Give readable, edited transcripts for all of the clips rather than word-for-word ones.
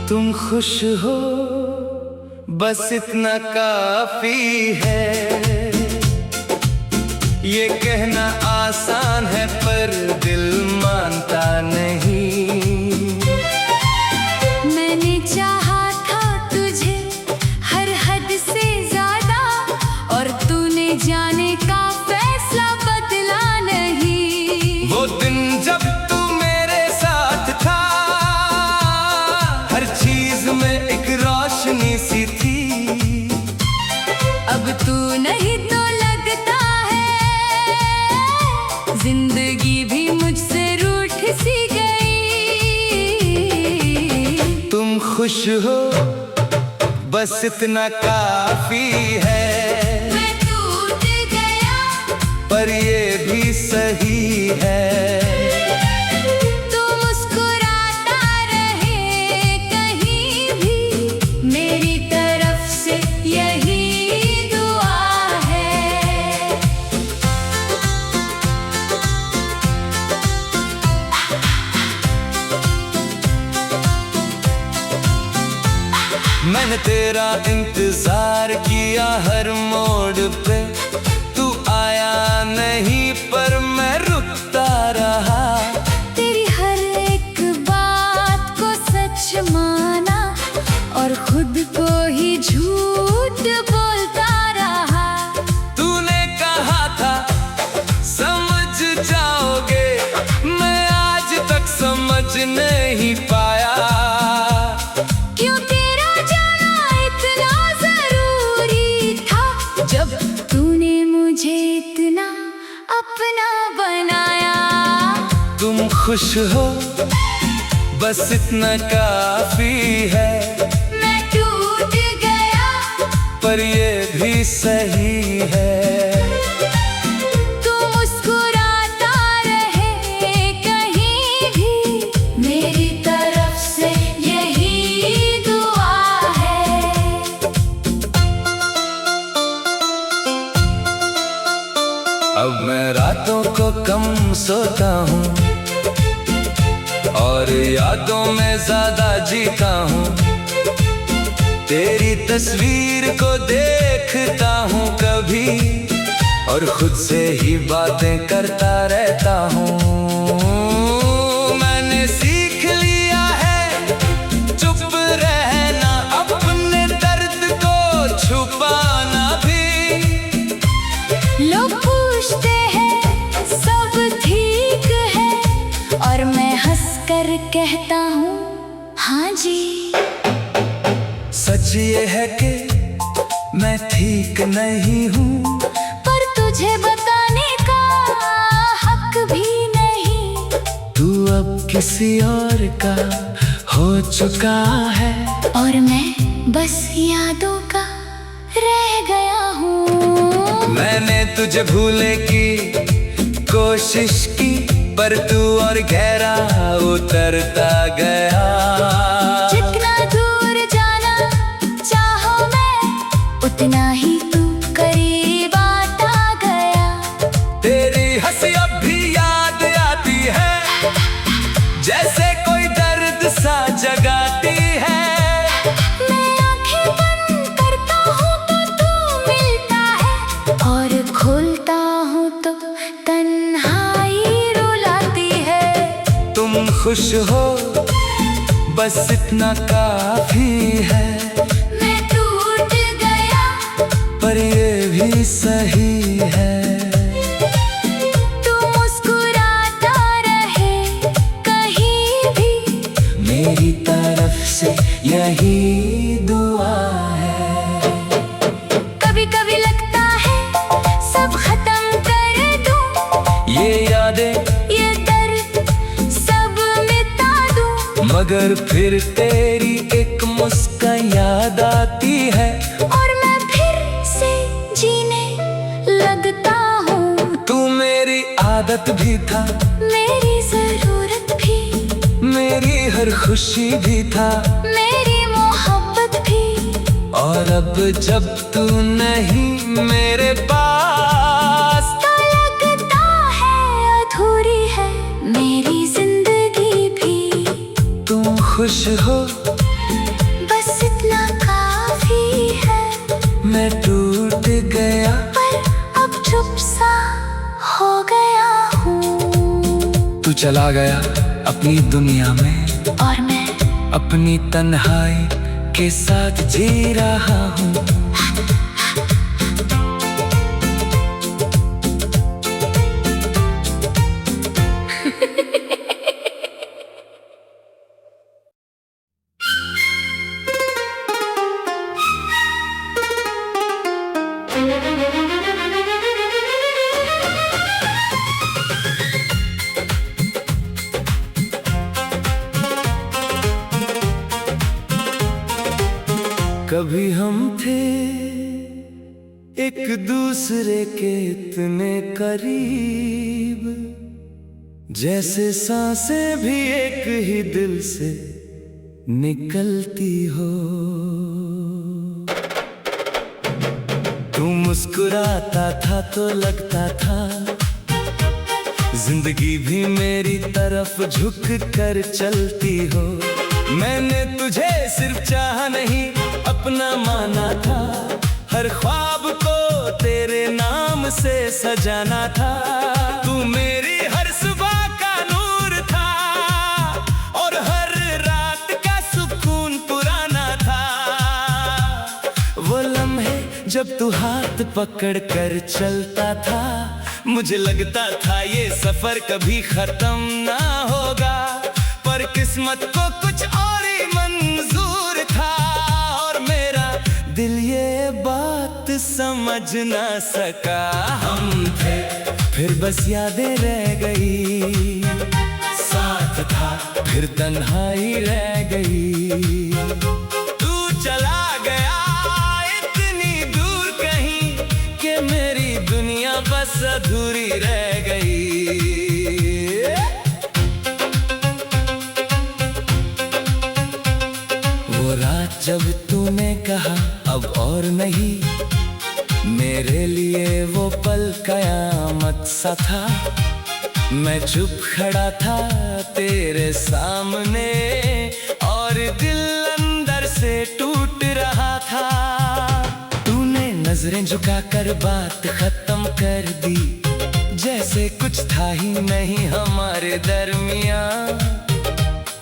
तुम खुश हो बस इतना काफी है, ये कहना आसान है पर दिल मानता नहीं। मैंने चाहा था तुझे हर हद से ज्यादा, और तूने जाने का फैसला बदला नहीं। वो दिन जब तू मेरे साथ था, हर चीज में एक रोशनी सी थी। अब तू नहीं तो लगता है जिंदगी भी मुझसे रूठ सी गई। तुम खुश हो बस इतना काफी है, मैं टूट गया पर ये भी सही है। मैंने तेरा इंतजार किया हर मोड़ पे, तू आया नहीं पर मैं रुकता रहा। तेरी हर एक बात को सच माना और खुद को ही झूठ बोलता रहा। तूने कहा था समझ जाओगे, मैं आज तक समझ नहीं पाया। जब तूने मुझे इतना अपना बनाया। तुम खुश हो बस इतना काफी है, मैं टूट गया पर ये भी सही है। तू मुस्कुराता रहे कहीं भी, मेरी तरफ से यही दुआ है। अब मैं रातों को कम सोता हूँ और यादों में ज्यादा जीता हूँ। तेरी तस्वीर को देखता हूँ कभी और खुद से ही बातें करता रहता हूँ। मैंने सीख लिया है चुप रहना, अपने दर्द को छुपाना भी। लोग पूछते हैं सब ठीक है, और मैं हंसकर कहता हूँ हाँ जी। सच ये है कि मैं ठीक नहीं हूँ, पर तुझे बताने का हक भी नहीं। तू अब किसी और का हो चुका है, और मैं बस यादों का रह गया हूँ। मैंने तुझे भूलने की कोशिश की, पर तू और गहरा उतरता गया। जितना दूर जाना चाहो मैं, उतना ही तू करीब आता गया। तेरी हंसी अब भी याद आती है, जैसे कोई दर्द सा जगाती है। मैं आंखें बंद करता हूँ तो तू मिलता है, और खोलता हूँ तो तन्हाई रुलाती है। तुम खुश हो बस इतना काफी है, मैं टूट गया पर ये भी सही है। तू मुस्कुराता रहे कहीं भी, मेरी तरफ से यही दुआ है। कभी कभी लगता है सब खत्म कर दूं, ये यादें ये दर्द सब मिटा दूं। मगर फिर तेरी एक मुस्कान याद आती है, और मैं फिर से जीने लगता हूँ। तू मेरी आदत भी था, मेरी जरूरत भी, मेरी हर खुशी भी था, मेरी मोहब्बत भी। और अब जब तू नहीं मेरे पास, तो लगता है अधूरी है मेरी जिंदगी भी। तुम खुश हो बस इतना काफी है। मैं टूट गया पर अब चुप सा हो गया हूँ। तू चला गया अपनी दुनिया में, और मैं अपनी तन्हाई के साथ जी रहा हूँ। कभी हम थे एक दूसरे के इतने करीब, जैसे सांसें भी एक ही दिल से निकलती हो। तू मुस्कुराता था तो लगता था जिंदगी भी मेरी तरफ झुक कर चलती हो। मैंने तुझे सिर्फ चाहा नहीं अपना माना था, हर ख्वाब को तेरे नाम से सजाना था। तू मेरी हर सुबह का नूर था और हर रात का सुकून पुराना था। वो लम्हे जब तू हाथ पकड़ कर चलता था, मुझे लगता था ये सफर कभी खत्म ना होगा, पर किस्मत को कुछ और ही मंजूर था। और मेरा दिल ये बात समझ ना सका, हम थे फिर बस यादें रह गई, साथ था फिर तन्हाई रह गई। तू चला गया इतनी दूर कहीं कि मेरी दुनिया बस अधूरी रह गई। वो रात जब तूने कहा अब और नहीं, मेरे लिए वो पल कयामत सा था। मैं चुप खड़ा था तेरे सामने और दिल अंदर से टूट रहा था। तूने नजरें झुकाकर बात खत्म कर दी, जैसे कुछ था ही नहीं हमारे दरमियां।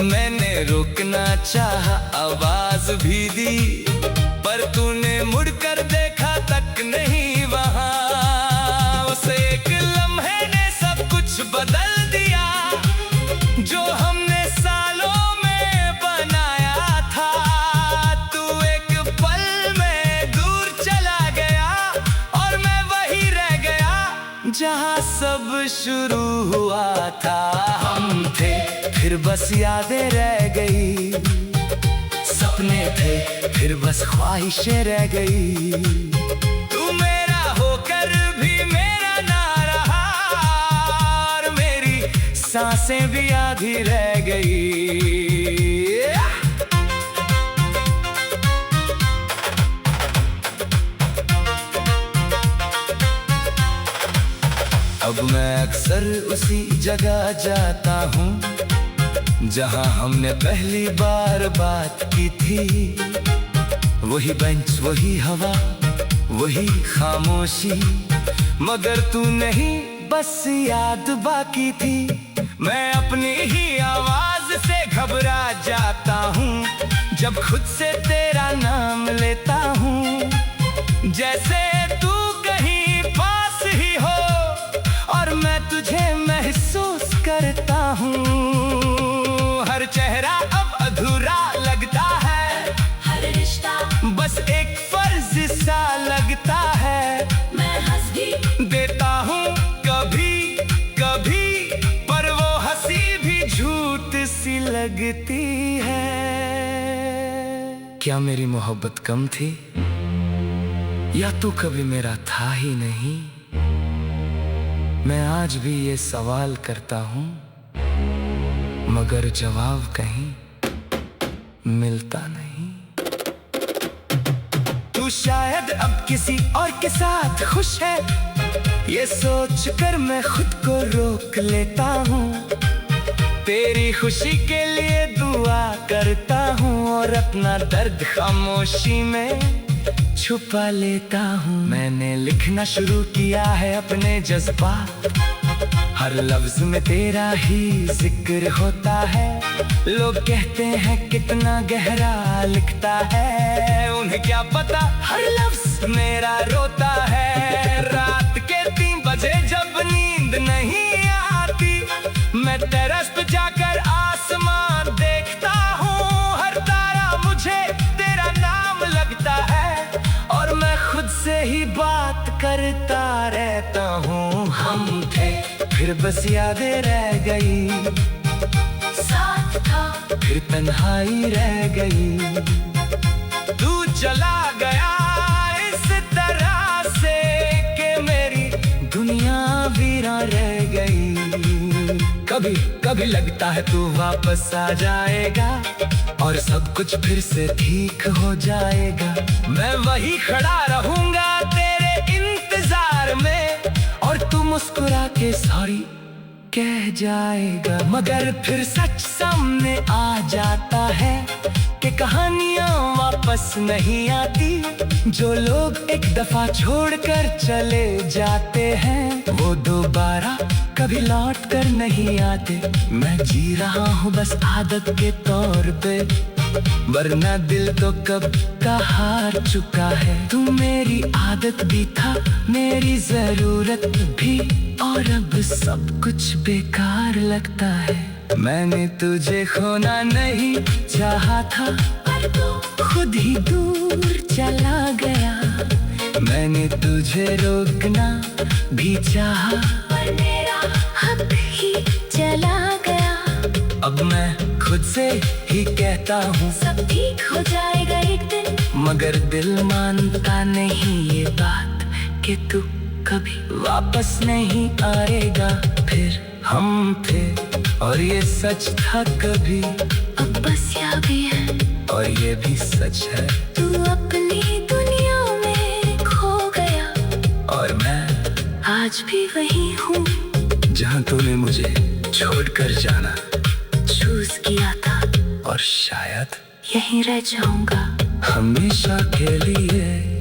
मैंने रोकना चाहा, आवाज भी दी, पर तूने मुड़कर देखा तक नहीं वहां। उस एक लम्हे ने सब कुछ बदल दिया, जो हमने सालों में बनाया था। तू एक पल में दूर चला गया और मैं वही रह गया जहां सब शुरू हुआ था। हम थे फिर बस यादें रह गई, सपने थे फिर बस ख्वाहिशें रह गई। तू मेरा होकर भी मेरा ना रहा और मेरी सांसें भी आधी रह गई। अब मैं अक्सर उसी जगह जाता हूँ जहाँ हमने पहली बार बात की थी। वही बेंच, वही हवा, वही खामोशी, मगर तू नहीं, बस याद बाकी थी। मैं अपनी ही आवाज से घबरा जाता हूँ जब खुद से तेरा नाम लेता हूँ। जैसे तू कहीं पास ही हो और मैं तुझे महसूस करता हूँ। हर चेहरा अब अधूरा लगता है, हर रिश्ता बस एक फर्ज सा लगता है। मैं हंस भी देता हूँ कभी कभी, पर वो हंसी भी झूठ सी लगती है। क्या मेरी मोहब्बत कम थी, या तू कभी मेरा था ही नहीं? मैं आज भी ये सवाल करता हूँ, मगर जवाब कहीं मिलता नहीं। तू शायद अब किसी और के साथ खुश है, ये सोच कर मैं खुद को रोक लेता हूँ। तेरी खुशी के लिए दुआ करता हूँ और अपना दर्द खामोशी में छुपा लेता हूँ। मैंने लिखना शुरू किया है अपने जज्बात, हर लफ्ज में तेरा ही जिक्र होता है। लोग कहते हैं कितना गहरा लिखता है, उन्हें क्या पता हर लफ्ज मेरा रोता है। रात के 3 बजे जब नींद नहीं आती, मैं टेरेस पे जाकर आसमान देखता हूँ। हर तारा मुझे तेरा नाम लगता है और मैं खुद से ही बात करता रहता हूँ। हम थे फिर बस यादें रह गई, साथ था फिर तन्हाई रह गई। तू चला गया इस तरह से कि मेरी दुनिया वीरान रह गई। कभी कभी लगता है तू वापस आ जाएगा और सब कुछ फिर से ठीक हो जाएगा। मैं वही खड़ा रहूंगा तेरे इंतजार में और तू मुस्कुरा के सॉरी कह जाएगा। मगर फिर सच सामने आ जाता है कि कहानियां वापस नहीं आती। जो लोग एक दफा छोड़कर चले जाते हैं वो दोबारा कभी लौट कर नहीं आते। मैं जी रहा हूँ बस आदत के तौर पे, वरना दिल तो कब का हार चुका है। तू मेरी आदत भी था, मेरी जरूरत भी, और अब सब कुछ बेकार लगता है। मैंने तुझे खोना नहीं चाहा था, पर तू खुद ही दूर चला गया। मैंने तुझे रोकना भी चाहा, पर मेरा हक ही चला गया। अब मैं खुद से ही कहता हूँ सब ठीक हो जाएगा एक दिन, मगर दिल मानता नहीं ये बात कि तू कभी वापस नहीं आएगा। फिर हम थे और ये सच था कभी, अब बस यादें हैं और ये भी सच है। तू अपनी दुनिया में खो गया और मैं आज भी वही हूँ जहाँ तूने मुझे छोड़कर जाना चूज किया था, और शायद यहीं रह जाऊंगा हमेशा के लिए।